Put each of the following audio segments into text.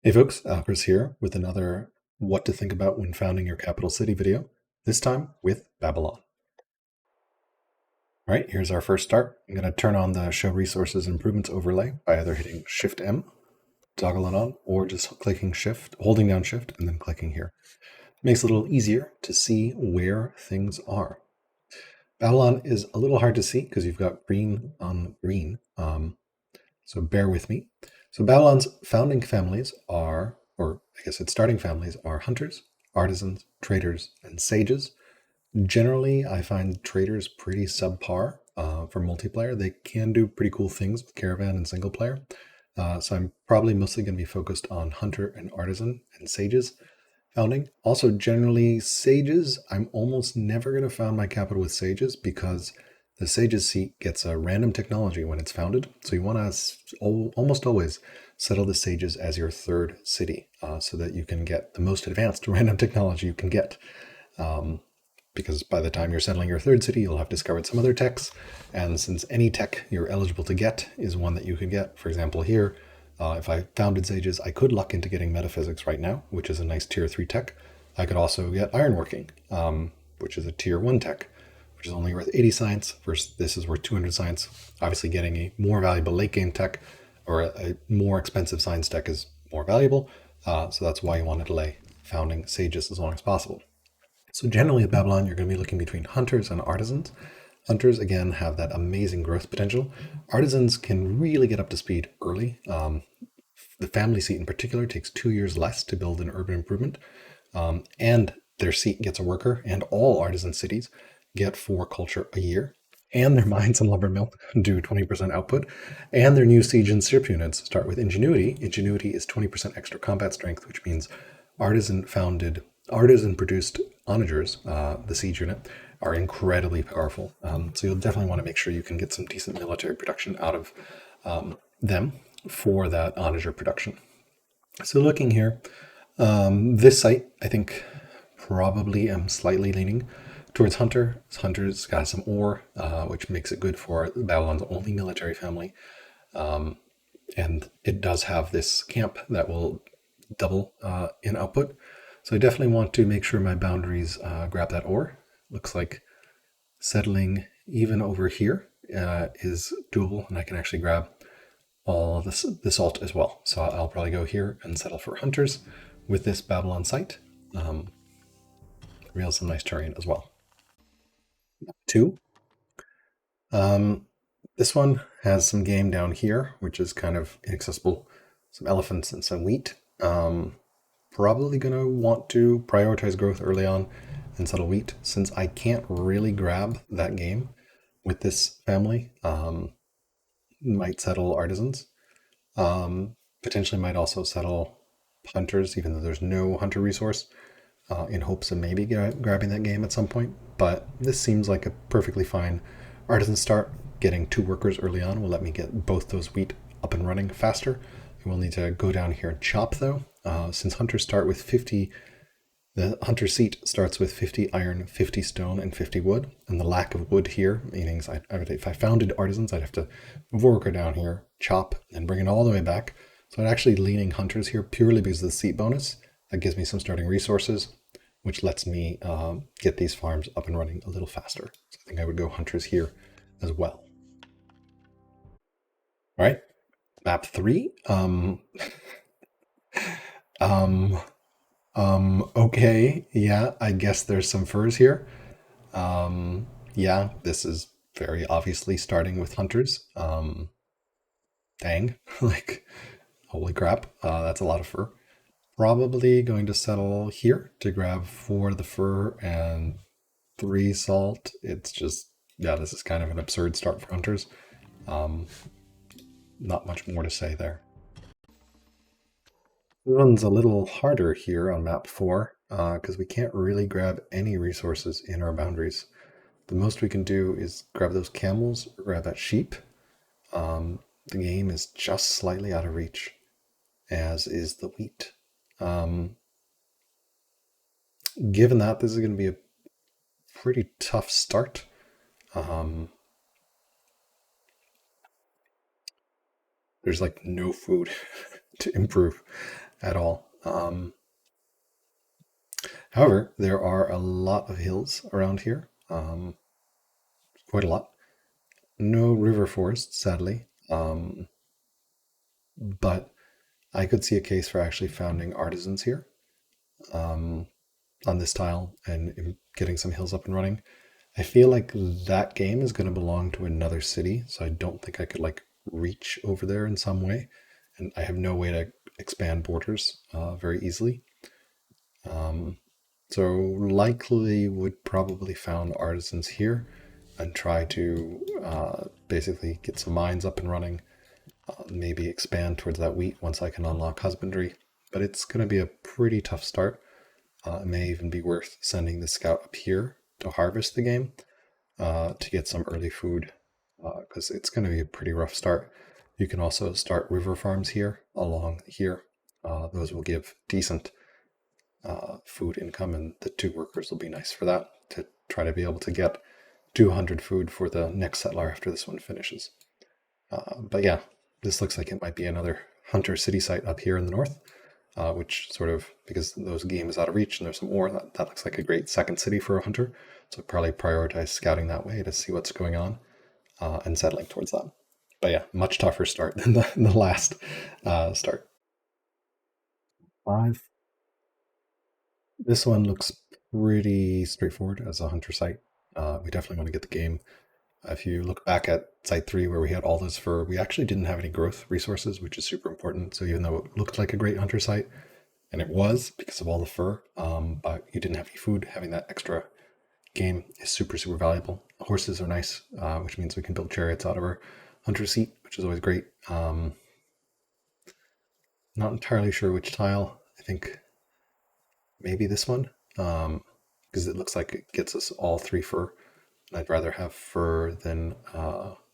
Hey folks, Chris here with another What to Think About When Founding Your Capital City video, this time with Babylon. All right, here's our first start. I'm going to turn on the Show Resources Improvements overlay by either hitting Shift-M, toggle it on, or just clicking Shift, holding down Shift, and then clicking here. Makes it a little easier to see where things are. Babylon is a little hard to see because you've got green on green, so bear with me. So Babylon's founding families are, or I guess its starting families are hunters, artisans, traders, and sages. Generally, I find traders pretty subpar for multiplayer. They can do pretty cool things with caravan and single player. So I'm probably mostly going to be focused on hunter and artisan and sages founding. Also, generally, sages, I'm almost never going to found my capital with sages because the sages seat gets a random technology when it's founded. So you want to almost always settle the sages as your third city so that you can get the most advanced random technology you can get. Because by the time you're settling your third city, you'll have discovered some other techs. And since any tech you're eligible to get is one that you could get, for example, here, if I founded sages, I could luck into getting metaphysics right now, which is a nice tier 3 tech. I could also get ironworking, which is a tier 1 tech, which is only worth 80 science, versus this is worth 200 science. Obviously, getting a more valuable late game tech or a more expensive science tech is more valuable. So that's why you want to delay founding sages as long as possible. So generally at Babylon, you're going to be looking between hunters and artisans. Hunters, again, have that amazing growth potential. Artisans can really get up to speed early. The family seat in particular takes 2 years less to build an urban improvement. And their seat gets a worker, and all artisan cities get 4 culture a year. And their mines and lumber mill do 20% output. And their new siege and ship units start with ingenuity. Ingenuity is 20% extra combat strength, which means artisan produced onagers, the siege unit, are incredibly powerful. So you'll definitely want to make sure you can get some decent military production out of them for that onager production. So looking here, this site, I think probably am slightly leaning towards Hunter. Hunter's got some ore, which makes it good for Babylon's only military family. And it does have this camp that will double in output. So I definitely want to make sure my boundaries grab that ore. Looks like settling even over here is doable, and I can actually grab all the salt as well. So I'll probably go here and settle for hunters with this Babylon site. Real some nice terrain as well. 2. This one has some game down here, which is kind of inaccessible. Some elephants and some wheat. Probably going to want to prioritize growth early on and settle wheat, since I can't really grab that game with this family. Might settle artisans. Potentially might also settle hunters, even though there's no hunter resource, in hopes of maybe grabbing that game at some point. But this seems like a perfectly fine artisan start. Getting 2 workers early on will let me get both those wheat up and running faster. We'll need to go down here and chop, though. Since hunters start with 50, the hunter seat starts with 50 iron, 50 stone, and 50 wood. And the lack of wood here, meaning if I founded artisans, I'd have to move a worker down here, chop, and bring it all the way back. So I'm actually leaning hunters here purely because of the seat bonus. That gives me some starting resources, which lets me get these farms up and running a little faster. So I think I would go hunters here as well. All right, map 3. Okay, yeah, I guess there's some furs here. Yeah, this is very obviously starting with hunters. Dang, like, holy crap, that's a lot of fur. Probably going to settle here to grab 4 of the fur and 3 salt. It's just, yeah, this is kind of an absurd start for hunters. Not much more to say there. This one's a little harder here on map 4 because we can't really grab any resources in our boundaries. The most we can do is grab those camels or grab that sheep. The game is just slightly out of reach, as is the wheat. Given that, this is going to be a pretty tough start. There's like no food to improve. at all. However, there are a lot of hills around here, quite a lot. No river forest, sadly, but I could see a case for actually founding artisans here, um, on this tile and getting some hills up and running. I feel like that game is going to belong to another city, so I don't think I could like reach over there in some way, and I have no way to expand borders very easily. Um, so likely would probably found artisans here and try to basically get some mines up and running. Maybe expand towards that wheat once I can unlock husbandry, but it's going to be a pretty tough start. It may even be worth sending the scout up here to harvest the game to get some early food because it's going to be a pretty rough start. You can also start river farms here along here. Those will give decent food income, and the 2 workers will be nice for that to try to be able to get 200 food for the next settler after this one finishes. But yeah, this looks like it might be another hunter city site up here in the north, which sort of, because those game is out of reach and there's some ore, that looks like a great second city for a hunter. So probably prioritize scouting that way to see what's going on and settling towards that. But yeah, much tougher start than the last start. 5. This one looks pretty straightforward as a hunter site. We definitely want to get the game. If you look back at site 3 where we had all this fur, we actually didn't have any growth resources, which is super important. So even though it looked like a great hunter site, and it was because of all the fur, but you didn't have any food, having that extra game is super, super valuable. Horses are nice, which means we can build chariots out of our hunter seat, which is always great. Not entirely sure which tile. I think maybe this one, because it looks like it gets us all 3 fur. And I'd rather have fur than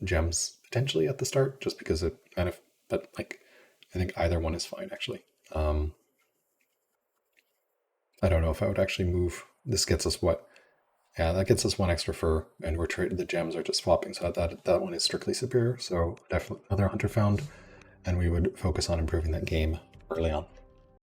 gems potentially at the start, just because it kind of, but like, I think either one is fine actually. I don't know if I would actually move. This gets us what? Yeah, that gets us 1 extra fur, and we're trading, the gems are just swapping, so that one is strictly superior. So definitely another hunter found, and we would focus on improving that game early on.